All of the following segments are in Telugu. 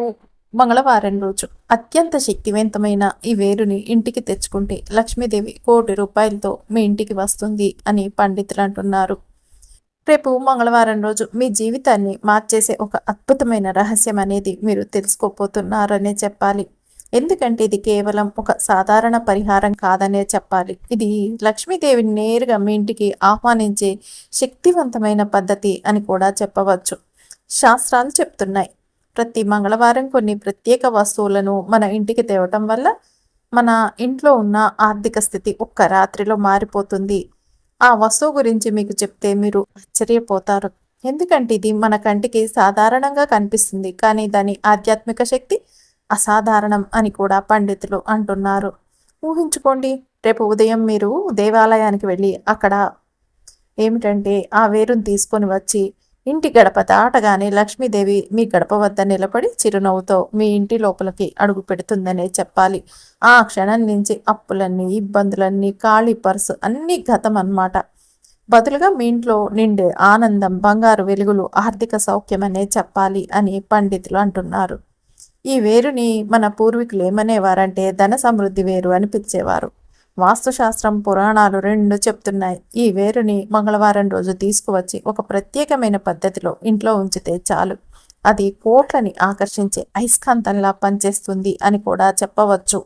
ఓ మంగళవారం రోజు అత్యంత శక్తివంతమైన ఈ వేరుని ఇంటికి తెచ్చుకుంటే లక్ష్మీదేవి ₹1,00,00,000తో మీ ఇంటికి వస్తుంది అని పండితులు అంటున్నారు. రేపు మంగళవారం రోజు మీ జీవితాన్ని మార్చేసే ఒక అద్భుతమైన రహస్యం అనేది మీరు తెలుసుకోపోతున్నారనే చెప్పాలి. ఎందుకంటే ఇది కేవలం ఒక సాధారణ పరిహారం కాదనే చెప్పాలి. ఇది లక్ష్మీదేవిని నేరుగా మీ ఇంటికి ఆహ్వానించే శక్తివంతమైన పద్ధతి అని కూడా చెప్పవచ్చు. శాస్త్రాలు చెప్తున్నాయి. ప్రతి మంగళవారం కొన్ని ప్రత్యేక వస్తువులను మన ఇంటికి తేవటం వల్ల మన ఇంట్లో ఉన్న ఆర్థిక స్థితి ఒక్క రాత్రిలో మారిపోతుంది. ఆ వస్తువు గురించి మీకు చెప్తే మీరు ఆశ్చర్యపోతారు. ఎందుకంటే ఇది మన కంటికి సాధారణంగా కనిపిస్తుంది, కానీ దాని ఆధ్యాత్మిక శక్తి అసాధారణం అని కూడా పండితులు అంటున్నారు. ఊహించుకోండి, రేపు ఉదయం మీరు దేవాలయానికి వెళ్ళి అక్కడ ఏమిటంటే ఆ వేరుని తీసుకొని వచ్చి ఇంటి గడప దాటగానే లక్ష్మీదేవి మీ గడప వద్ద నిలబడి చిరునవ్వుతో మీ ఇంటి లోపలికి అడుగు పెడుతుందనే చెప్పాలి. ఆ క్షణం నుంచి అప్పులన్నీ, ఇబ్బందులన్నీ, ఖాళీ పర్సు అన్నీ గతం అన్నమాట. బదులుగా మీ ఇంట్లో నిండే ఆనందం, బంగారు వెలుగులు, ఆర్థిక సౌఖ్యం అనే చెప్పాలి అని పండితులు అంటున్నారు. ఈ వేరుని మన పూర్వీకులు ఏమనేవారంటే ధన సమృద్ధి వేరు అని పిలిచేవారు. వాస్తుశాస్త్రం, పురాణాలు రెండు చెప్తున్నాయి. ఈ వేరుని మంగళవారం రోజు తీసుకువచ్చి ఒక ప్రత్యేకమైన పద్ధతిలో ఇంట్లో ఉంచితే చాలు, అది కోట్లని ఆకర్షించే అయస్కాంతంలా పనిచేస్తుంది అని కూడా చెప్పవచ్చు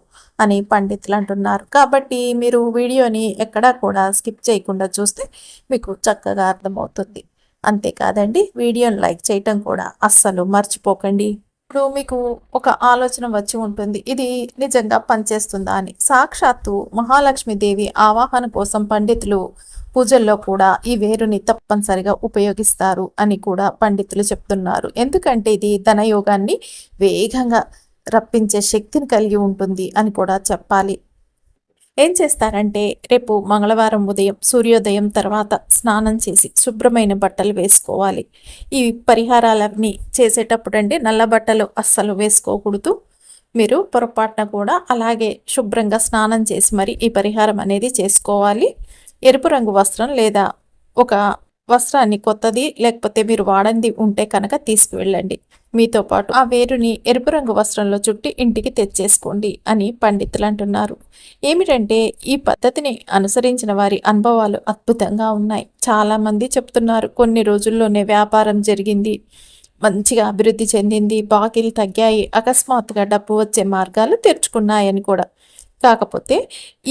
అని పండితులు అంటున్నారు. కాబట్టి మీరు వీడియోని ఎక్కడా కూడా స్కిప్ చేయకుండా చూస్తే మీకు చక్కగా అర్థమవుతుంది. అంతేకాదండి, వీడియోని లైక్ చేయటం కూడా అస్సలు మర్చిపోకండి. ఇప్పుడు మీకు ఒక ఆలోచన వచ్చి ఉంటుంది, ఇది నిజంగా పనిచేస్తుందా అని. సాక్షాత్తు మహాలక్ష్మీదేవి ఆవాహన కోసం పండితులు పూజల్లో కూడా ఈ వేరుని తప్పనిసరిగా ఉపయోగిస్తారు అని కూడా పండితులు చెప్తున్నారు. ఎందుకంటే ఇది ధనయోగాన్ని వేగంగా రప్పించే శక్తిని కలిగి ఉంటుంది అని కూడా చెప్పాలి. ఏం చేస్తారంటే రేపు మంగళవారం ఉదయం సూర్యోదయం తర్వాత స్నానం చేసి శుభ్రమైన బట్టలు వేసుకోవాలి. ఈ పరిహారాలన్నీ చేసేటప్పుడు అంటే నల్ల బట్టలు అస్సలు వేసుకోకూడదు. మీరు పొరపాటున కూడా అలాగే శుభ్రంగా స్నానం చేసి మరి ఈ పరిహారం అనేది చేసుకోవాలి. ఎరుపు రంగు వస్త్రం లేదా ఒక వస్త్రాన్ని కొత్తది లేకపోతే మీరు వాడంది ఉంటే కనుక తీసుకువెళ్ళండి. మీతో పాటు ఆ వేరుని ఎరుపు రంగు వస్త్రంలో చుట్టి ఇంటికి తెచ్చేసుకోండి అని పండితులు అంటున్నారు. ఏమిటంటే ఈ పద్ధతిని అనుసరించిన వారి అనుభవాలు అద్భుతంగా ఉన్నాయి. చాలామంది చెప్తున్నారు కొన్ని రోజుల్లోనే వ్యాపారం జరిగింది, మంచిగా అభివృద్ధి చెందింది, బాకీలు తగ్గాయి, అకస్మాత్తుగా డబ్బు వచ్చే మార్గాలు తెరుచుకున్నాయని కూడా. కాకపోతే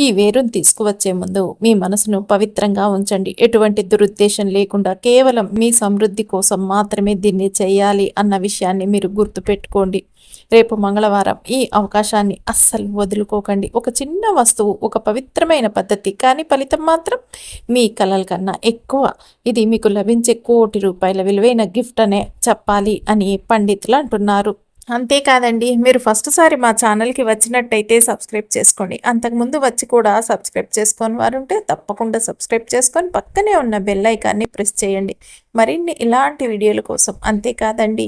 ఈ వేరుని తీసుకువచ్చే ముందు మీ మనసును పవిత్రంగా ఉంచండి. ఎటువంటి దురుద్దేశం లేకుండా కేవలం మీ సమృద్ధి కోసం మాత్రమే దీన్ని చేయాలి అన్న విషయాన్ని మీరు గుర్తుపెట్టుకోండి. రేపు మంగళవారం ఈ అవకాశాన్ని అస్సలు వదులుకోకండి. ఒక చిన్న వస్తువు, ఒక పవిత్రమైన పద్ధతి, కానీ ఫలితం మాత్రం మీ కలల కన్నా ఎక్కువ. ఇది మీకు లభించే ₹1,00,00,000 విలువైన గిఫ్ట్ అనే చెప్పాలి అని పండితులు అంటున్నారు. అంతేకాదండి, మీరు ఫస్ట్ సారి మా ఛానల్కి వచ్చినట్టయితే సబ్స్క్రైబ్ చేసుకోండి. అంతకుముందు వచ్చి కూడా సబ్స్క్రైబ్ చేసుకొని వారు ఉంటే తప్పకుండా సబ్స్క్రైబ్ చేసుకొని పక్కనే ఉన్న బెల్ ఐకాన్ని ప్రెస్ చేయండి మరిన్ని ఇలాంటి వీడియోల కోసం. అంతేకాదండి,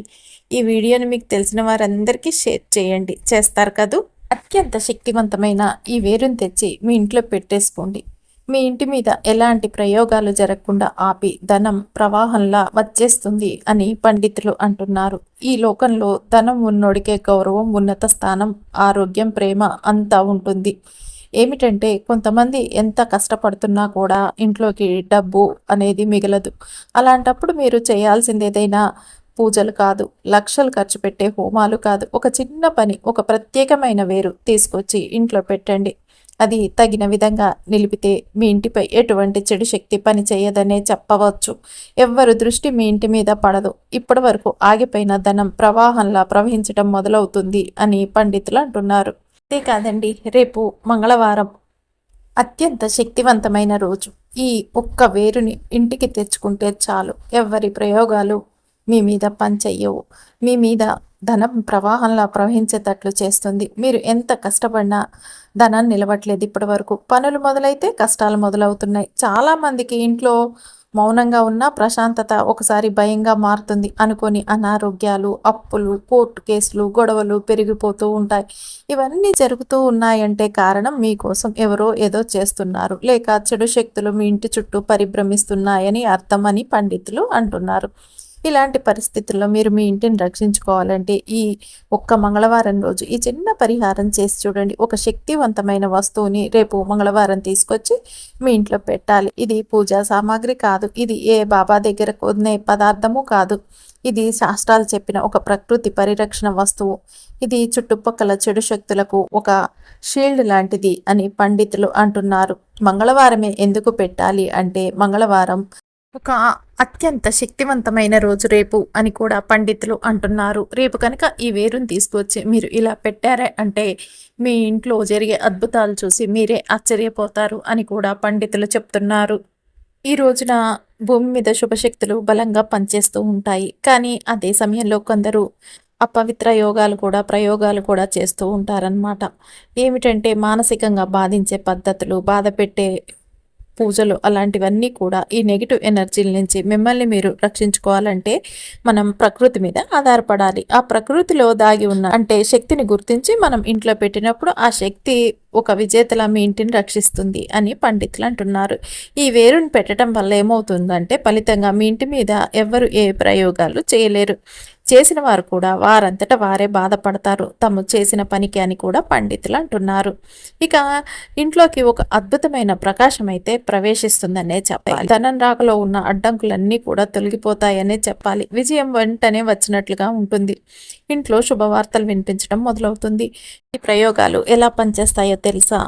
ఈ వీడియోని మీకు తెలిసిన వారందరికీ షేర్ చేయండి. చేస్తారు కదూ. అత్యంత శక్తివంతమైన ఈ వేరుని తెచ్చి మీ ఇంట్లో పెట్టేసుకోండి. మీ ఇంటి మీద ఎలాంటి ప్రయోగాలు జరగకుండా ఆపి ధనం ప్రవాహంలా వచ్చేస్తుంది అని పండితులు అంటున్నారు. ఈ లోకంలో ధనం ఉన్నోడికే గౌరవం, ఉన్నత స్థానం, ఆరోగ్యం, ప్రేమ అంతా ఉంటుంది. ఏమిటంటే కొంతమంది ఎంత కష్టపడుతున్నా కూడా ఇంట్లోకి డబ్బు అనేది మిగలదు. అలాంటప్పుడు మీరు చేయాల్సింది ఏదైనా పూజలు కాదు, లక్షలు ఖర్చు పెట్టే హోమాలు కాదు, ఒక చిన్న పని, ఒక ప్రత్యేకమైన వేరు తీసుకొచ్చి ఇంట్లో పెట్టండి. అది తగిన విధంగా నిలిపితే మీ ఇంటిపై ఎటువంటి చెడు శక్తి పని చేయదనే చెప్పవచ్చు. ఎవ్వరు దృష్టి మీ ఇంటి మీద పడదు. ఇప్పటి వరకు ఆగిపోయిన ధనం ప్రవాహంలా ప్రవహించడం మొదలవుతుంది అని పండితులు అంటున్నారు. అంతేకాదండి, రేపు మంగళవారం అత్యంత శక్తివంతమైన రోజు. ఈ ఒక్క వేరుని ఇంటికి తెచ్చుకుంటే చాలు, ఎవ్వరి ప్రయోగాలు మీ మీద పనిచెయ్యవు. మీ మీద ధనం ప్రవాహంలా ప్రవహించేటట్లు చేస్తుంది. మీరు ఎంత కష్టపడినా ధనం నిలవట్లేదు. ఇప్పటి వరకు పనులు మొదలైతే కష్టాలు మొదలవుతున్నాయి. చాలామందికి ఇంట్లో మౌనంగా ఉన్న ప్రశాంతత ఒకసారి భయంగా మారుతుంది. అనుకోని అనారోగ్యాలు, అప్పులు, కోర్టు కేసులు, గొడవలు పెరిగిపోతూ ఉంటాయి. ఇవన్నీ జరుగుతూ ఉన్నాయంటే కారణం మీకోసం ఎవరో ఏదో చేస్తున్నారు, లేక చెడు శక్తులు మీ ఇంటి చుట్టూ పరిభ్రమిస్తున్నాయని అర్థం అని పండితులు అంటున్నారు. ఇలాంటి పరిస్థితుల్లో మీరు మీ ఇంటిని రక్షించుకోవాలంటే ఈ ఒక్క మంగళవారం రోజు ఈ చిన్న పరిహారం చేసి చూడండి. ఒక శక్తివంతమైన వస్తువుని రేపు మంగళవారం తీసుకొచ్చి మీ ఇంట్లో పెట్టాలి. ఇది పూజా సామాగ్రి కాదు, ఇది ఏ బాబా దగ్గర కొనే పదార్థము కాదు. ఇది శాస్త్రాలు చెప్పిన ఒక ప్రకృతి పరిరక్షణ వస్తువు. ఇది చుట్టుపక్కల చెడు శక్తులకు ఒక షీల్డ్ లాంటిది అని పండితులు అంటున్నారు. మంగళవారమే ఎందుకు పెట్టాలి అంటే మంగళవారం ఒక అత్యంత శక్తివంతమైన రోజు రేపు అని కూడా పండితులు అంటున్నారు. రేపు కనుక ఈ వేరుని తీసుకొచ్చి మీరు ఇలా పెట్టారే అంటే మీ ఇంట్లో జరిగే అద్భుతాలు చూసి మీరే ఆశ్చర్యపోతారు అని కూడా పండితులు చెప్తున్నారు. ఈ రోజున భూమి మీద శుభశక్తులు బలంగా పనిచేస్తూ ఉంటాయి. కానీ అదే సమయంలో కొందరు అపవిత్ర ప్రయోగాలు కూడా చేస్తూ ఉంటారనమాట. ఏమిటంటే మానసికంగా బాధించే పద్ధతులు, బాధ పెట్టే పూజలు అలాంటివన్నీ కూడా ఈ నెగిటివ్ ఎనర్జీల నుంచి మిమ్మల్ని మీరు రక్షించుకోవాలంటే మనం ప్రకృతి మీద ఆధారపడాలి. ఆ ప్రకృతిలో దాగి ఉన్న అంటే శక్తిని గుర్తించి మనం ఇంట్లో పెట్టినప్పుడు ఆ శక్తి ఒక విజేతలా మీ ఇంటిని రక్షిస్తుంది అని పండితులు అంటున్నారు. ఈ వేరుని పెట్టడం వల్ల ఏమవుతుందంటే ఫలితంగా మీ ఇంటి మీద ఎవ్వరు ఏ ప్రయోగాలు చేయలేరు. చేసిన వారు కూడా వారంతట వారే బాధపడతారు తాము చేసిన పనికి అని కూడా పండితులు అంటున్నారు. ఇక ఇంట్లోకి ఒక అద్భుతమైన ప్రకాశం అయితే ప్రవేశిస్తుందనే చెప్పాలి. ధనం రాకలో ఉన్న అడ్డంకులన్నీ కూడా తొలగిపోతాయనే చెప్పాలి. విజయం వెంటనే వచ్చినట్లుగా ఉంటుంది. ఇంట్లో శుభవార్తలు వినిపించడం మొదలవుతుంది. ఈ ప్రయోగాలు ఎలా పనిచేస్తాయో తెలుసా?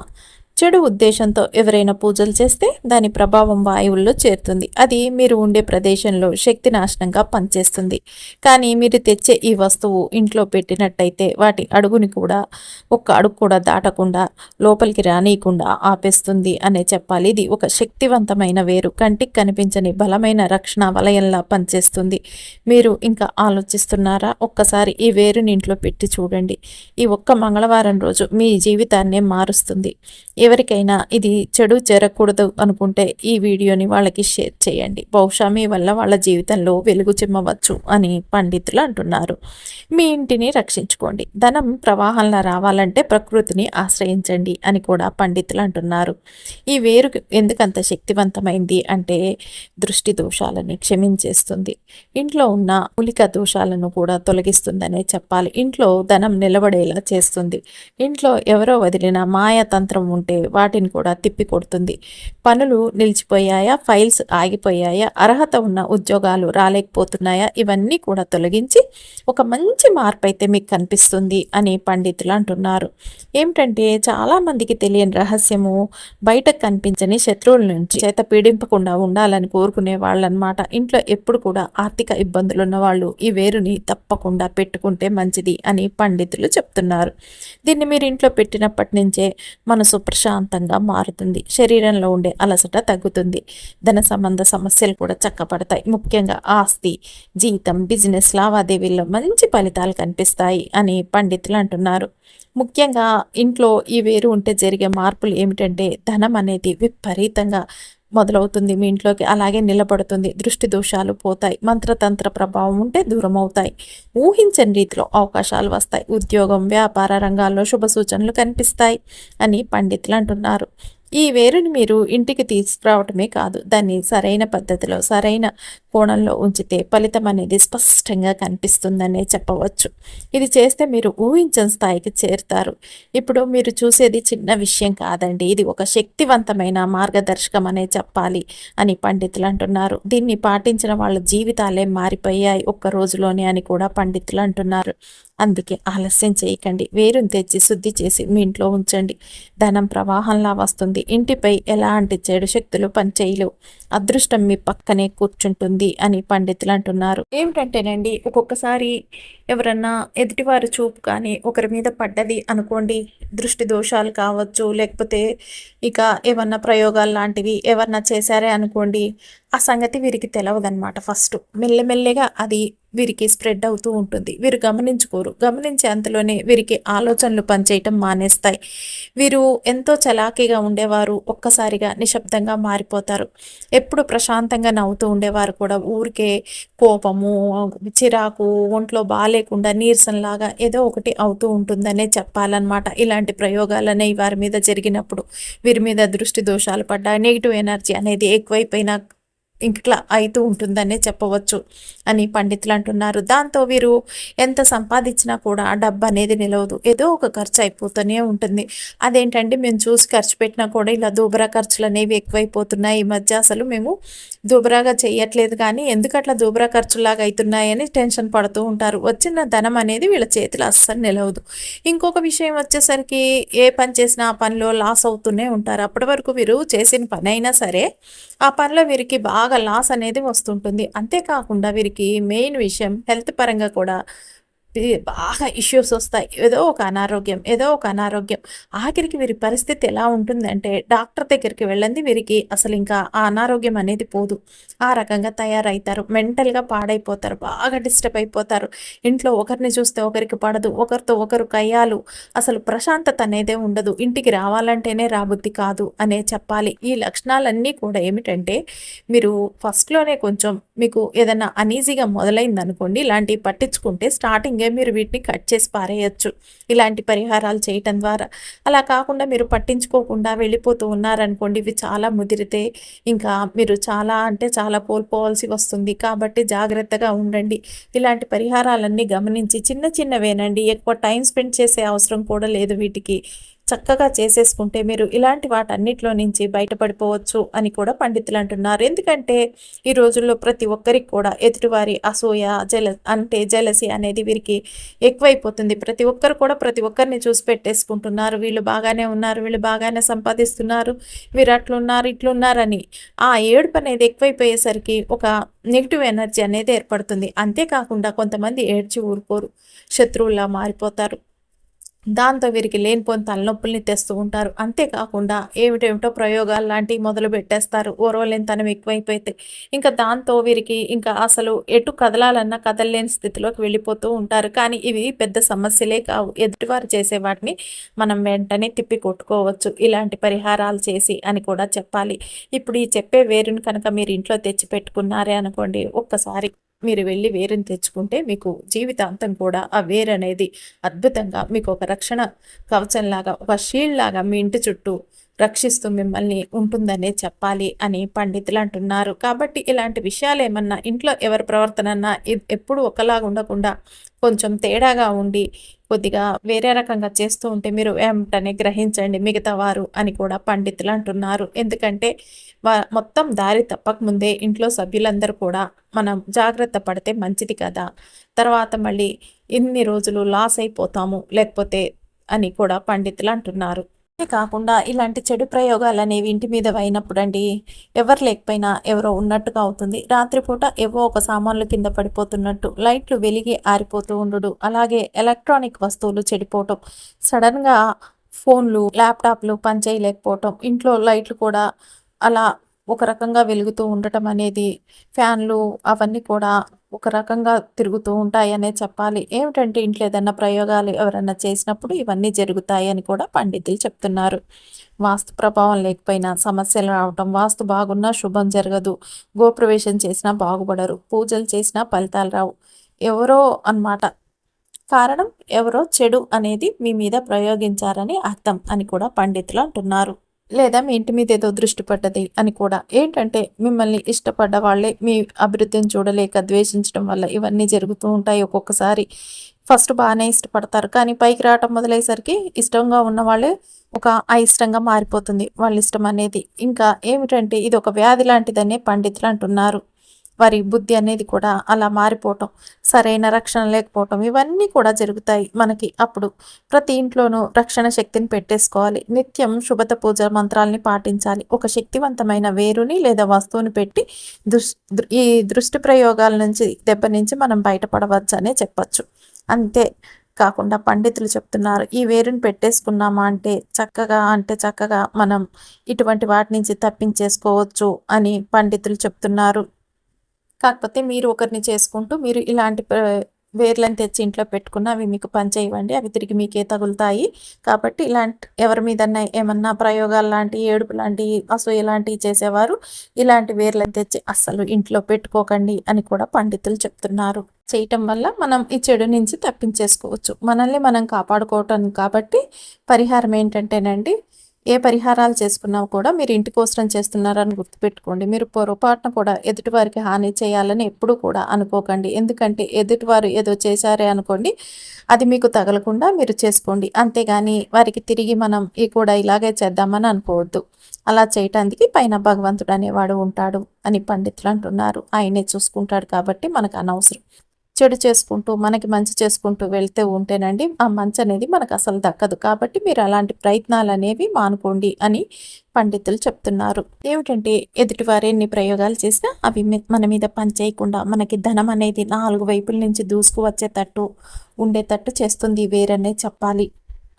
చెడు ఉద్దేశంతో ఎవరైనా పూజలు చేస్తే దాని ప్రభావం వాయువుల్లో చేరుతుంది. అది మీరు ఉండే ప్రదేశంలో శక్తి నాశనంగా పనిచేస్తుంది. కానీ మీరు తెచ్చే ఈ వస్తువు ఇంట్లో పెట్టినట్టయితే వాటి అడుగుని కూడా ఒక్క అడుగు కూడా దాటకుండా లోపలికి రానియకుండా ఆపేస్తుంది అనే చెప్పాలి. ఇది ఒక శక్తివంతమైన వేరు, కంటికి కనిపించని బలమైన రక్షణ వలయంలా పనిచేస్తుంది. మీరు ఇంకా ఆలోచిస్తున్నారా? ఒక్కసారి ఈ వేరుని ఇంట్లో పెట్టి చూడండి. ఈ ఒక్క మంగళవారం రోజు మీ జీవితాన్నే మారుస్తుంది. ఎవరికైనా ఇది చెడు జరగకూడదు అనుకుంటే ఈ వీడియోని వాళ్ళకి షేర్ చేయండి. బహుశా మీ వల్ల వాళ్ళ జీవితంలో వెలుగు చిమ్మవచ్చు అని పండితులు అంటున్నారు. మీ ఇంటిని రక్షించుకోండి. ధనం ప్రవాహంలా రావాలంటే ప్రకృతిని ఆశ్రయించండి అని కూడా పండితులు అంటున్నారు. ఈ వేరు ఎందుకంత శక్తివంతమైంది అంటే దృష్టి దోషాలని క్షమించేస్తుంది. ఇంట్లో ఉన్న మూలిక దోషాలను కూడా తొలగిస్తుందనే చెప్పాలి. ఇంట్లో ధనం నిలబడేలా చేస్తుంది. ఇంట్లో ఎవరో వదిలిన మాయాతంత్రం ఉంటే వాటిని కూడా తిప్పి కొడుతుంది. పనులు నిలిచిపోయాయా, ఫైల్స్ ఆగిపోయాయా, అర్హత ఉన్న ఉద్యోగాలు రాలేకపోతున్నాయా, ఇవన్నీ కూడా తొలగించి ఒక మంచి మార్పు అయితే మీకు కనిపిస్తుంది అని పండితులు అంటున్నారు. ఏమిటంటే చాలామందికి తెలియని రహస్యము, బయటకు కనిపించని శత్రువుల నుంచి చేత పీడింపకుండా ఉండాలని కోరుకునే వాళ్ళు అనమాట. ఇంట్లో ఎప్పుడు కూడా ఆర్థిక ఇబ్బందులు ఉన్న వాళ్ళు ఈ వేరుని తప్పకుండా పెట్టుకుంటే మంచిది అని పండితులు చెప్తున్నారు. దీన్ని మీరు ఇంట్లో పెట్టినప్పటి నుంచే మనసు ప్రశాంతంగా మారుతుంది. శరీరంలో ఉండే అలసట తగ్గుతుంది. ధన సంబంధ సమస్యలు కూడా చక్కబడతాయి. ముఖ్యంగా ఆస్తి, జీతం, బిజినెస్ లావాదేవీల్లో మంచి ఫలితాలు కనిపిస్తాయి అని పండితులు అంటున్నారు. ముఖ్యంగా ఇంట్లో ఈ వేరు ఉంటే జరిగే మార్పులు ఏమిటంటే ధనం అనేది విపరీతంగా మొదలవుతుంది మీ ఇంట్లోకి, అలాగే నిలబడుతుంది. దృష్టి దోషాలు పోతాయి. మంత్రతంత్ర ప్రభావం ఉంటే దూరం అవుతాయి. ఊహించని రీతిలో అవకాశాలు వస్తాయి. ఉద్యోగం, వ్యాపార రంగాల్లో శుభ సూచనలు కనిపిస్తాయి అని పండితులు అంటున్నారు. ఈ వేరుని మీరు ఇంటికి తీసుకురావటమే కాదు, దాన్ని సరైన పద్ధతిలో సరైన కోణంలో ఉంచితే ఫలితం అనేది స్పష్టంగా కనిపిస్తుందనే చెప్పవచ్చు. ఇది చేస్తే మీరు ఊహించని స్థాయికి చేరుతారు. ఇప్పుడు మీరు చూసేది చిన్న విషయం కాదండి, ఇది ఒక శక్తివంతమైన మార్గదర్శకం అనే చెప్పాలి అని పండితులు అంటున్నారు. దీన్ని పాటించిన వాళ్ళ జీవితాలే మారిపోయాయి ఒక్క రోజులోనే అని కూడా పండితులు అంటున్నారు. అందుకే ఆలస్యం చేయకండి. వేరుని తెచ్చి శుద్ధి చేసి మీ ఇంట్లో ఉంచండి. ధనం ప్రవాహంలా వస్తుంది. ఇంటిపై ఎలాంటి చెడు శక్తులు పనిచేయలేవు. అదృష్టం మీ పక్కనే కూర్చుంటుంది అని పండితులు అంటున్నారు. ఏమిటంటేనండి, ఒక్కొక్కసారి ఎవరన్నా ఎదుటివారి చూపు కానీ ఒకరి మీద పడ్డది అనుకోండి, దృష్టి దోషాలు కావచ్చు, లేకపోతే ఇక ఏమన్నా ప్రయోగాలు లాంటివి ఎవరన్నా చేశారే అనుకోండి, ఆ సంగతి వీరికి తెలవదనమాట. ఫస్ట్ మెల్లమెల్లగా అది వీరికి స్ప్రెడ్ అవుతూ ఉంటుంది. వీరు గమనించుకోరు. గమనించే అంతలోనే వీరికి ఆలోచనలు పనిచేయటం మానేస్తాయి. వీరు ఎంతో చలాకీగా ఉండేవారు ఒక్కసారిగా నిశ్శబ్దంగా మారిపోతారు. ఎప్పుడు ప్రశాంతంగా నవ్వుతూ ఉండేవారు కూడా ఊరికే కోపము, చిరాకు, ఒంట్లో బాగాలేకుండా నీరసంలాగా ఏదో ఒకటి అవుతూ ఉంటుందనే చెప్పాలన్నమాట. ఇలాంటి ప్రయోగాలనే వారి మీద జరిగినప్పుడు వీరి మీద దృష్టి దోషాలు పడ్డా, నెగిటివ్ ఎనర్జీ అనేది ఎక్కువైపోయినా ఇట్లా అవుతూ ఉంటుందనే చెప్పవచ్చు అని పండితులు అంటున్నారు. దాంతో వీరు ఎంత సంపాదించినా కూడా ఆ డబ్బు అనేది నిలవదు, ఏదో ఒక ఖర్చు అయిపోతూనే ఉంటుంది. అదేంటంటే మేము చూసి ఖర్చు పెట్టినా కూడా ఇలా దూబరా ఖర్చులు అనేవి ఎక్కువైపోతున్నాయి ఈ మధ్య, అసలు మేము దూబరాగా చేయట్లేదు కానీ ఎందుకు అట్లా దూబరా ఖర్చులాగా అవుతున్నాయని టెన్షన్ పడుతూ ఉంటారు. వచ్చిన ధనం అనేది వీళ్ళ చేతిలో అస్సలు నిలవదు. ఇంకొక విషయం వచ్చేసరికి ఏ పని చేసినా ఆ పనిలో లాస్ అవుతూనే ఉంటారు. అప్పటి వరకు వీరు చేసిన పని అయినా సరే ఆ పనిలో వీరికి బాగా లాస్ అనేది వస్తుంటుంది. అంతేకాకుండా వీరికి మెయిన్ విషయం హెల్త్ పరంగా కూడా బాగా ఇష్యూస్ వస్తాయి. ఏదో ఒక అనారోగ్యం, ఏదో ఒక అనారోగ్యం. ఆఖరికి వీరి పరిస్థితి ఎలా ఉంటుందంటే డాక్టర్ దగ్గరికి వెళ్ళంది వీరికి అసలు ఇంకా ఆ అనారోగ్యం అనేది పోదు. ఆ రకంగా తయారవుతారు. మెంటల్‌గా పాడైపోతారు. బాగా డిస్టర్బ్ అయిపోతారు. ఇంట్లో ఒకరిని చూస్తే ఒకరికి పడదు. ఒకరితో ఒకరు కయ్యాలు. అసలు ప్రశాంతత అనేదే ఉండదు. ఇంటికి రావాలంటేనే రాబుద్ధి కాదు అనే చెప్పాలి. ఈ లక్షణాలన్నీ కూడా ఏమిటంటే మీరు ఫస్ట్‌లోనే కొంచెం మీకు ఏదైనా అనీజీగా మొదలైందనుకోండి, ఇలాంటివి పట్టించుకుంటే స్టార్టింగే మీరు వీటిని కట్ చేసి పారేయొచ్చు ఇలాంటి పరిహారాలు చేయటం ద్వారా. అలా కాకుండా మీరు పట్టించుకోకుండా వెళ్ళిపోతూ ఉన్నారనుకోండి, ఇవి చాలా ముదిరితే ఇంకా మీరు చాలా అంటే చాలా కోల్పోవాల్సి వస్తుంది. కాబట్టి జాగ్రత్తగా ఉండండి. ఇలాంటి పరిహారాలన్నీ గమనించి చిన్న చిన్నవేనండి, ఎక్కువ టైం స్పెండ్ చేసే అవసరం కూడా లేదు వీటికి. చక్కగా చేసేసుకుంటే మీరు ఇలాంటి వాటన్నిటిలో నుంచి బయటపడిపోవచ్చు అని కూడా పండితులు అంటున్నారు. ఎందుకంటే ఈ రోజుల్లో ప్రతి ఒక్కరికి కూడా ఎదుటివారి అసూయ, జెలసీ అనేది వీరికి ఎక్కువైపోతుంది. ప్రతి ఒక్కరు కూడా ప్రతి ఒక్కరిని చూసి పెట్టేసుకుంటున్నారు. వీళ్ళు బాగానే ఉన్నారు, వీళ్ళు బాగానే సంపాదిస్తున్నారు, వీరు అట్లున్నారు ఇట్లున్నారని ఆ ఏడుపు అనేది ఎక్కువైపోయేసరికి ఒక నెగిటివ్ ఎనర్జీ అనేది ఏర్పడుతుంది. అంతేకాకుండా కొంతమంది ఏడ్చి ఊరుకోరు, శత్రువులా మారిపోతారు. దాంతో వీరికి లేనిపోని తలనొప్పుల్ని తెస్తూ ఉంటారు. అంతేకాకుండా ఏమిటేమిటో ప్రయోగాలు లాంటివి మొదలు పెట్టేస్తారు. ఓర్వలేనితనం ఎక్కువైపోతే ఇంకా దాంతో వీరికి ఇంకా అసలు ఎటు కదలాలన్నా కదలలేని స్థితిలోకి వెళ్ళిపోతూ ఉంటారు. కానీ ఇవి పెద్ద సమస్యలే కావు. ఎదుటివారు చేసే వాటిని మనం వెంటనే తిప్పి కొట్టుకోవచ్చు ఇలాంటి పరిహారాలు చేసి అని కూడా చెప్పాలి. ఇప్పుడు ఈ చెప్పే వేరుని కనుక మీరు ఇంట్లో తెచ్చి పెట్టుకున్నారే అనుకోండి, ఒక్కసారి మీరు వెళ్ళి వేరుని తెచ్చుకుంటే మీకు జీవితాంతం కూడా ఆ వేరు అనేది అద్భుతంగా మీకు ఒక రక్షణ కవచంలాగా, ఒక షీల్డ్ లాగా మీ ఇంటి చుట్టూ రక్షిస్తూ మిమ్మల్ని ఉంటుందనే చెప్పాలి అని పండితులు అంటున్నారు. కాబట్టి ఇలాంటి విషయాలు ఏమన్నా ఇంట్లో ఎవరి ప్రవర్తనన్నా ఎప్పుడు ఒకలాగా ఉండకుండా కొంచెం తేడాగా ఉండి కొద్దిగా వేరే రకంగా చేస్తూ ఉంటే మీరు వెంటనే గ్రహించండి మిగతా వారు అని కూడా పండితులు అంటున్నారు. ఎందుకంటే మొత్తం దారి తప్పకముందే ఇంట్లో సభ్యులందరూ కూడా మనం జాగ్రత్త పడితే మంచిది కదా. తర్వాత మళ్ళీ ఇన్ని రోజులు లాస్ అయిపోతాము లేకపోతే అని కూడా పండితులు అంటున్నారు. కాకుండా ఇలాంటి చెడు ప్రయోగాలు అనేవి ఇంటి మీద అయినప్పుడండి, ఎవరు లేకపోయినా ఎవరో ఉన్నట్టుగా అవుతుంది. రాత్రిపూట ఏవో ఒక సామాన్లు కింద పడిపోతున్నట్టు, లైట్లు వెలిగి ఆరిపోతూ ఉండడు, అలాగే ఎలక్ట్రానిక్ వస్తువులు చెడిపోవటం, సడన్గా ఫోన్లు, ల్యాప్టాప్లు పనిచేయలేకపోవటం, ఇంట్లో లైట్లు కూడా అలా ఒక రకంగా వెలుగుతూ ఉండటం అనేది, ఫ్యాన్లు అవన్నీ కూడా ఒక రకంగా తిరుగుతూ ఉంటాయనే చెప్పాలి. ఏమిటంటే ఇంట్లో ఏదన్నా ప్రయోగాలు ఎవరన్నా చేసినప్పుడు ఇవన్నీ జరుగుతాయి అని కూడా పండితులు చెప్తున్నారు. వాస్తు ప్రభావం లేకపోయినా సమస్యలు రావటం, వాస్తు బాగున్నా శుభం జరగదు, గోప్రవేశం చేసినా బాగుపడరు, పూజలు చేసినా ఫలితాలు రావు, ఎవరో అన్నమాట. కారణం ఎవరో చెడు అనేది మీ మీద ప్రయోగించారని అర్థం అని కూడా పండితులు అంటున్నారు. లేదా మీ ఇంటి మీద ఏదో దృష్టి పడ్డది అని కూడా. ఏంటంటే మిమ్మల్ని ఇష్టపడ్డ వాళ్ళే మీ అభివృద్ధిని చూడలేక ద్వేషించడం వల్ల ఇవన్నీ జరుగుతూ ఉంటాయి. ఒక్కొక్కసారి ఫస్ట్ బాగానే ఇష్టపడతారు, కానీ పైకి రావటం మొదలయ్యేసరికి ఇష్టంగా ఉన్న వాళ్ళే ఒక అయిష్టంగా మారిపోతుంది వాళ్ళ ఇష్టం అనేది. ఇంకా ఏమిటంటే ఇది ఒక వ్యాధి లాంటిదనే పండితులు అంటున్నారు. వారి బుద్ధి అనేది కూడా అలా మారిపోవటం, సరైన రక్షణ లేకపోవటం, ఇవన్నీ కూడా జరుగుతాయి మనకి. అప్పుడు ప్రతి ఇంట్లోనూ రక్షణ శక్తిని పెట్టేసుకోవాలి. నిత్యం శుభత పూజ మంత్రాలని పాటించాలి. ఒక శక్తివంతమైన వేరుని లేదా వస్తువుని పెట్టి ఈ దృష్టి ప్రయోగాల నుంచి దెబ్బ నుంచి మనం బయటపడవచ్చు అనే చెప్పచ్చు. అంతే కాకుండా పండితులు చెప్తున్నారు, ఈ వేరుని పెట్టేసుకున్నామా అంటే చక్కగా మనం ఇటువంటి వాటి నుంచి తప్పించేసుకోవచ్చు అని పండితులు చెప్తున్నారు. కాకపోతే మీరు ఒకరిని చేసుకుంటూ మీరు ఇలాంటి వేర్లను తెచ్చి ఇంట్లో పెట్టుకున్న అవి మీకు పనిచేయవండి, అవి తిరిగి మీకే తగులుతాయి. కాబట్టి ఇలాంటి ఎవరి మీదన్నా ఏమన్నా ప్రయోగాలు లాంటివి, ఏడుపు లాంటివి, అసూయ లాంటివి చేసేవారు ఇలాంటి వేర్లను తెచ్చి అస్సలు ఇంట్లో పెట్టుకోకండి అని కూడా పండితులు చెప్తున్నారు. చేయటం వల్ల మనం ఈ చెడు నుంచి తప్పించేసుకోవచ్చు, మనల్ని మనం కాపాడుకోవటం. కాబట్టి పరిహారం ఏంటంటేనండి, ఏ పరిహారాలు చేసుకున్నా కూడా మీరు ఇంటి కోసం చేస్తున్నారని గుర్తుపెట్టుకోండి. మీరు పొరపాటున కూడా ఎదుటివారికి హాని చేయాలని ఎప్పుడూ కూడా అనుకోకండి. ఎందుకంటే ఎదుటివారు ఏదో చేశారే అనుకోండి, అది మీకు తగలకుండా మీరు చేసుకోండి. అంతేగాని వారికి తిరిగి మనం కూడా ఇలాగే చేద్దామని అనుకోవద్దు. అలా చేయటానికి పైన భగవంతుడు అనేవాడు ఉంటాడు అని పండితులు అంటున్నారు. ఆయనే చూసుకుంటాడు కాబట్టి మనకు అనవసరం. చెడు చేసుకుంటూ మనకి మంచి చేసుకుంటూ వెళ్తూ ఉంటేనండి ఆ మంచి అనేది మనకు అసలు దక్కదు. కాబట్టి మీరు అలాంటి ప్రయత్నాలు అనేవి మానుకోండి అని పండితులు చెప్తున్నారు. ఏమిటంటే ఎదుటివారు ఎన్ని ప్రయోగాలు చేసినా అవి మన మీద పని చేయకుండా మనకి ధనం అనేది 4 వైపుల నుంచి దూసుకు వచ్చేటట్టు ఉండేటట్టు చేస్తుంది వేరనే చెప్పాలి.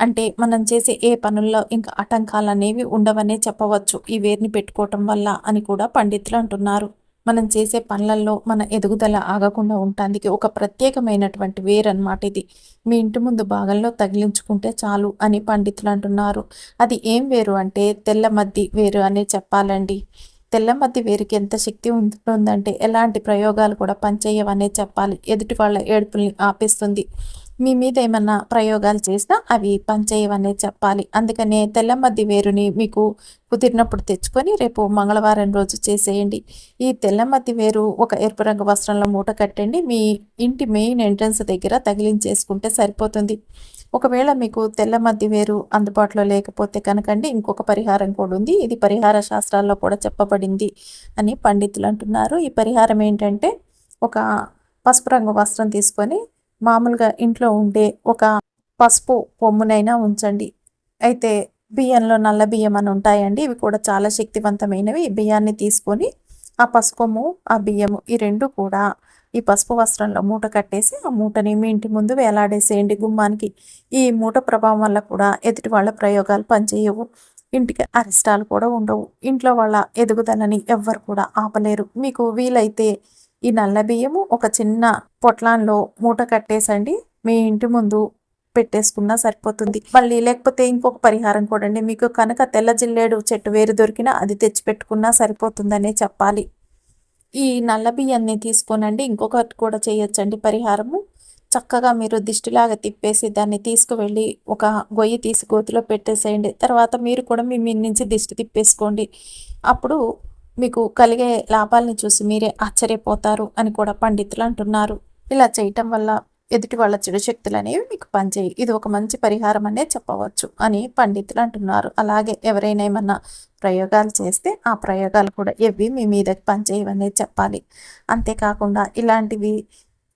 అంటే మనం చేసే ఏ పనుల్లో ఇంకా ఆటంకాలనేవి ఉండవనే చెప్పవచ్చు ఈ వేరుని పెట్టుకోవటం వల్ల అని కూడా పండితులు అంటున్నారు. మనం చేసే పనులలో మన ఎదుగుదల ఆగకుండా ఉండటానికి ఒక ప్రత్యేకమైనటువంటి వేరు అన్నమాట ఇది. మీ ఇంటి ముందు భాగంలో తగిలించుకుంటే చాలు అని పండితులు అంటున్నారు. అది ఏం వేరు అంటే తెల్లమద్ది వేరు అనే చెప్పాలండి. తెల్లమద్ది వేరుకి ఎంత శక్తి ఉంటుందంటే ఎలాంటి ప్రయోగాలు కూడా పనిచేయవనే చెప్పాలి. ఎదుటి వాళ్ళ ఏడుపుల్ని ఆపేస్తుంది. మీ మీద ఏమన్నా ప్రయోగాలు చేసినా అవి పనిచేయవనే చెప్పాలి. అందుకనే తెల్లమద్ది వేరుని మీకు కుదిరినప్పుడు తెచ్చుకొని రేపు మంగళవారం రోజు చేసేయండి. ఈ తెల్లమద్ది వేరు ఒక ఎరుపు రంగు వస్త్రంలో మూట కట్టండి. మీ ఇంటి మెయిన్ ఎంట్రన్స్ దగ్గర తగిలించేసుకుంటే సరిపోతుంది. ఒకవేళ మీకు తెల్లమద్ది వేరు అందుబాటులో లేకపోతే కనుకండి ఇంకొక పరిహారం కూడా ఉంది. ఇది పరిహార శాస్త్రాల్లో కూడా చెప్పబడింది అని పండితులు అంటున్నారు. ఈ పరిహారం ఏంటంటే ఒక పసుపు రంగు వస్త్రం తీసుకొని మామూలుగా ఇంట్లో ఉండే ఒక పసుపు కొమ్మునైనా ఉంచండి. అయితే బియ్యంలో నల్ల బియ్యం అని ఉంటాయండి. ఇవి కూడా చాలా శక్తివంతమైనవి. ఈ బియ్యాన్ని తీసుకొని ఆ పసుపు కొమ్ము, ఆ బియ్యము ఈ 2 కూడా ఈ పసుపు వస్త్రంలో మూట కట్టేసి ఆ మూటని మీ ఇంటి ముందు వేలాడేసేయండి గుమ్మానికి. ఈ మూట ప్రభావం వల్ల కూడా ఎదుటి వాళ్ళ ప్రయోగాలు పనిచేయవు. ఇంటికి అరిష్టాలు కూడా ఉండవు. ఇంట్లో వాళ్ళ ఎదుగుదలని ఎవ్వరు కూడా ఆపలేరు. మీకు వీలైతే ఈ నల్ల బియ్యము ఒక చిన్న పొట్లాన్లో మూట కట్టేసండి మీ ఇంటి ముందు పెట్టేసుకున్నా సరిపోతుంది. మళ్ళీ లేకపోతే ఇంకొక పరిహారం కూడా అండి, మీకు కనుక తెల్ల జిల్లేడు చెట్టు వేరు దొరికినా అది తెచ్చి పెట్టుకున్నా సరిపోతుందనే చెప్పాలి. ఈ నల్ల బియ్యాన్ని తీసుకోనండి ఇంకొకటి కూడా చేయొచ్చండి పరిహారము. చక్కగా మీరు దిష్టిలాగా తిప్పేసి దాన్ని తీసుకువెళ్ళి ఒక గొయ్యి తీసి గోతిలో పెట్టేసేయండి. తర్వాత మీరు కూడా మీ నుంచి దిష్టి తిప్పేసుకోండి. అప్పుడు మీకు కలిగే లాభాలని చూసి మీరే ఆశ్చర్యపోతారు అని కూడా పండితులు అంటున్నారు. ఇలా చేయటం వల్ల ఎదుటి వాళ్ళ చెడు శక్తులు అనేవి మీకు పనిచేయి. ఇది ఒక మంచి పరిహారం అనే చెప్పవచ్చు అని పండితులు అంటున్నారు. అలాగే ఎవరైనా ఏమన్నా ప్రయోగాలు చేస్తే ఆ ప్రయోగాలు కూడా ఎవి మీ మీదకి పనిచేయవనే చెప్పాలి. అంతేకాకుండా ఇలాంటివి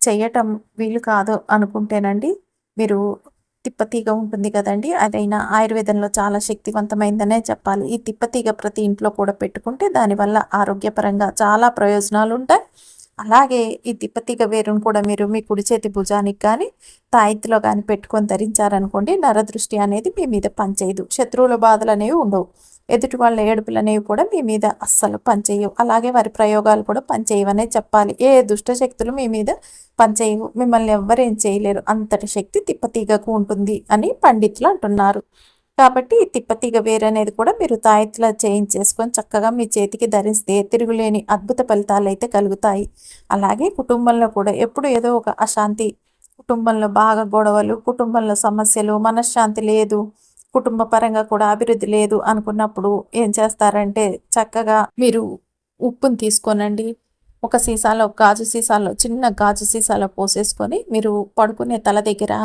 చేయటం వీలు కాదు అనుకుంటేనండి మీరు తిప్పతీగ ఉంటుంది కదండి, అదైనా ఆయుర్వేదంలో చాలా శక్తివంతమైందనే చెప్పాలి. ఈ తిప్పతీగ ప్రతి ఇంట్లో కూడా పెట్టుకుంటే దానివల్ల ఆరోగ్యపరంగా చాలా ప్రయోజనాలు ఉంటాయి. అలాగే ఈ తిప్పతీగ వేరును కూడా మీరు మీ కుడి చేతి భుజానికి కానీ తాయిత్తిలో కానీ పెట్టుకొని ధరించారనుకోండి, నరదృష్టి అనేది మీ మీద పనిచేయదు. శత్రువుల బాధలు అనేవి ఉండవు. ఎదుటి వాళ్ళ ఏడుపులు అనేవి కూడా మీ మీద అస్సలు పనిచేయవు. అలాగే వారి ప్రయోగాలు కూడా పనిచేయవనే చెప్పాలి. ఏ దుష్ట శక్తులు మీ మీద పనిచేయవు. మిమ్మల్ని ఎవ్వరేం చేయలేరు. అంతటి శక్తి తిప్పతీగకు ఉంటుంది అని పండితులు అంటున్నారు. కాబట్టి ఈ తిప్పతీగ వేరు అనేది కూడా మీరు తాయెత్తులా చేయించేసుకొని చక్కగా మీ చేతికి ధరిస్తే తిరుగులేని అద్భుత ఫలితాలు అయితే కలుగుతాయి. అలాగే కుటుంబంలో కూడా ఎప్పుడు ఏదో ఒక అశాంతి, కుటుంబంలో బాగా గొడవలు, కుటుంబంలో సమస్యలు, మనశ్శాంతి లేదు, కుటుంబ పరంగా కూడా అభివృద్ధి లేదు అనుకున్నప్పుడు ఏం చేస్తారంటే చక్కగా మీరు ఉప్పుని తీసుకోనండి ఒక సీసాలో గాజు సీసాలో చిన్న గాజు సీసాలో పోసేసుకొని మీరు పడుకునే తల దగ్గర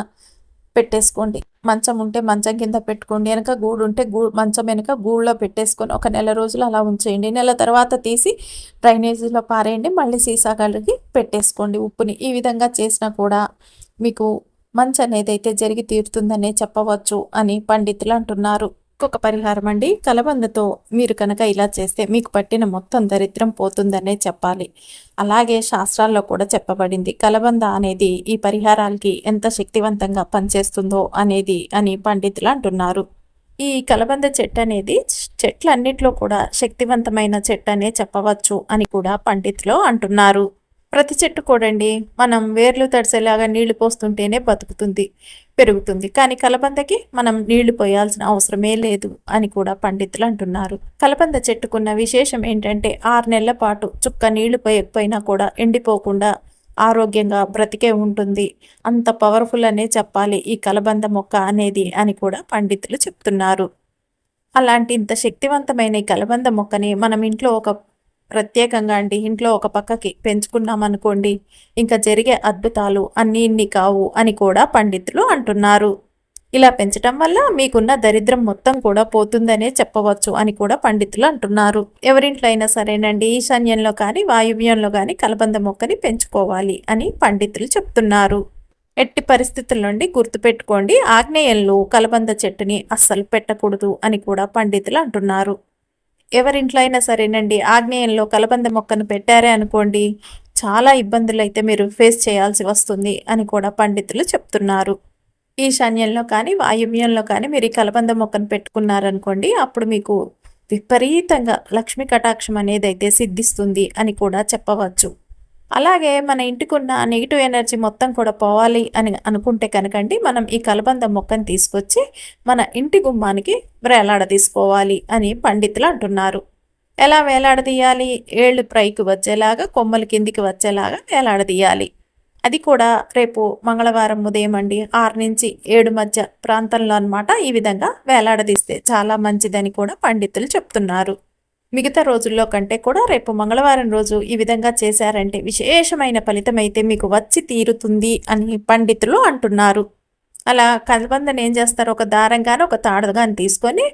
పెట్టేసుకోండి. మంచం ఉంటే మంచం కింద పెట్టుకోండి. వెనక గూడు ఉంటే మంచం వెనక గూడులో పెట్టేసుకొని ఒక నెల రోజులు అలా ఉంచేయండి. నెల తర్వాత తీసి డ్రైనేజీలో పారేయండి. మళ్ళీ సీసా కలిగి పెట్టేసుకోండి ఉప్పుని. ఈ విధంగా చేసినా కూడా మీకు మంచి అనేది అయితే జరిగి తీరుతుందనే చెప్పవచ్చు అని పండితులు అంటున్నారు. ఇంకొక పరిహారం అండి, కలబందతో మీరు కనుక ఇలా చేస్తే మీకు పట్టిన మొత్తం దరిద్రం పోతుందనే చెప్పాలి. అలాగే శాస్త్రాల్లో కూడా చెప్పబడింది కలబంద అనేది ఈ పరిహారాలకి ఎంత శక్తివంతంగా పనిచేస్తుందో అనేది అని పండితులు అంటున్నారు. ఈ కలబంద చెట్టు అనేది చెట్లన్నిట్లో కూడా శక్తివంతమైన చెట్టు అనే చెప్పవచ్చు అని కూడా పండితులు అంటున్నారు. ప్రతి చెట్టు కూడండి మనం వేర్లు తడిసేలాగా నీళ్లు పోస్తుంటేనే బతుకుతుంది, పెరుగుతుంది. కానీ కలబందకి మనం నీళ్లు పోయాల్సిన అవసరమే లేదు అని కూడా పండితులు అంటున్నారు. కలబంద చెట్టుకున్న విశేషం ఏంటంటే 6 నెలల పాటు చుక్క నీళ్లు పోయకపోయినా కూడా ఎండిపోకుండా ఆరోగ్యంగా బ్రతికే ఉంటుంది. అంత పవర్ఫుల్ అనే చెప్పాలి ఈ కలబంద మొక్క అనేది అని కూడా పండితులు చెప్తున్నారు. అలాంటి ఇంత శక్తివంతమైన ఈ కలబంద మొక్కని మనం ఇంట్లో ఒక ప్రత్యేకంగా ఇంట్లో ఒక పక్కకి పెంచుకున్నామనుకోండి, ఇంకా జరిగే అద్భుతాలు అన్నీ ఇన్ని కావు అని కూడా పండితులు అంటున్నారు. ఇలా పెంచటం వల్ల మీకున్న దరిద్రం మొత్తం కూడా పోతుందనే చెప్పవచ్చు అని కూడా పండితులు అంటున్నారు. ఎవరింట్లో అయినా సరేనండి, ఈశాన్యంలో కానీ వాయువ్యంలో కానీ కలబంద మొక్కని పెంచుకోవాలి అని పండితులు చెప్తున్నారు. ఎట్టి పరిస్థితుల నుండి గుర్తుపెట్టుకోండి, ఆగ్నేయంలో కలబంద చెట్టుని అస్సలు పెట్టకూడదు అని కూడా పండితులు అంటున్నారు. ఎవరింట్లో అయినా సరేనండి, ఆగ్నేయంలో కలబంద మొక్కను పెట్టారే అనుకోండి, చాలా ఇబ్బందులు అయితే మీరు ఫేస్ చేయాల్సి వస్తుంది అని కూడా పండితులు చెప్తున్నారు. ఈశాన్యంలో కానీ వాయువ్యంలో కానీ మీరు ఈ కలబంద మొక్కను పెట్టుకున్నారనుకోండి, అప్పుడు మీకు విపరీతంగా లక్ష్మీ కటాక్షం అనేది అయితే సిద్ధిస్తుంది అని కూడా చెప్పవచ్చు. అలాగే మన ఇంటికున్న నెగిటివ్ ఎనర్జీ మొత్తం కూడా పోవాలి అని అనుకుంటే కనుకండి, మనం ఈ కలబంద మొక్కను తీసుకొచ్చి మన ఇంటి గుమ్మానికి వేలాడదీసుకోవాలి అని పండితులు అంటున్నారు. ఎలా వేలాడదీయాలి? ఏళ్ళు పైకి వచ్చేలాగా, కొమ్మలు కిందికి వచ్చేలాగా వేలాడదీయాలి. అది కూడా రేపు మంగళవారం ఉదయం 6 నుంచి 7 మధ్య ప్రాంతంలో అనమాట. ఈ విధంగా వేలాడదీస్తే చాలా మంచిదని కూడా పండితులు చెప్తున్నారు. మిగతా రోజుల్లో కంటే కూడా రేపు మంగళవారం రోజు ఈ విధంగా చేశారంటే విశేషమైన ఫలితం అయితే మీకు వచ్చి తీరుతుంది అని పండితులు అంటున్నారు. అలా కలబందని ఏం చేస్తారు, ఒక దారంగానే ఒక తాడుగాని తీసుకొని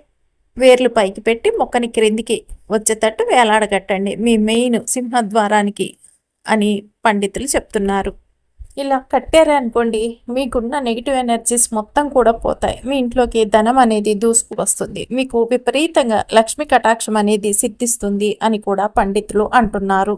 వేర్లు పైకి పెట్టి మొక్కని క్రిందికి వచ్చేటట్టు వేలాడగట్టండి మీ మెయిన్ సింహద్వారానికి అని పండితులు చెప్తున్నారు. ఇలా కట్టారే అనుకోండి, మీకున్న నెగిటివ్ ఎనర్జీస్ మొత్తం కూడా పోతాయి. మీ ఇంట్లోకి ధనం అనేది దూసుకు వస్తుంది. మీకు విపరీతంగా లక్ష్మీ కటాక్షం అనేది సిద్ధిస్తుంది అని కూడా పండితులు అంటున్నారు.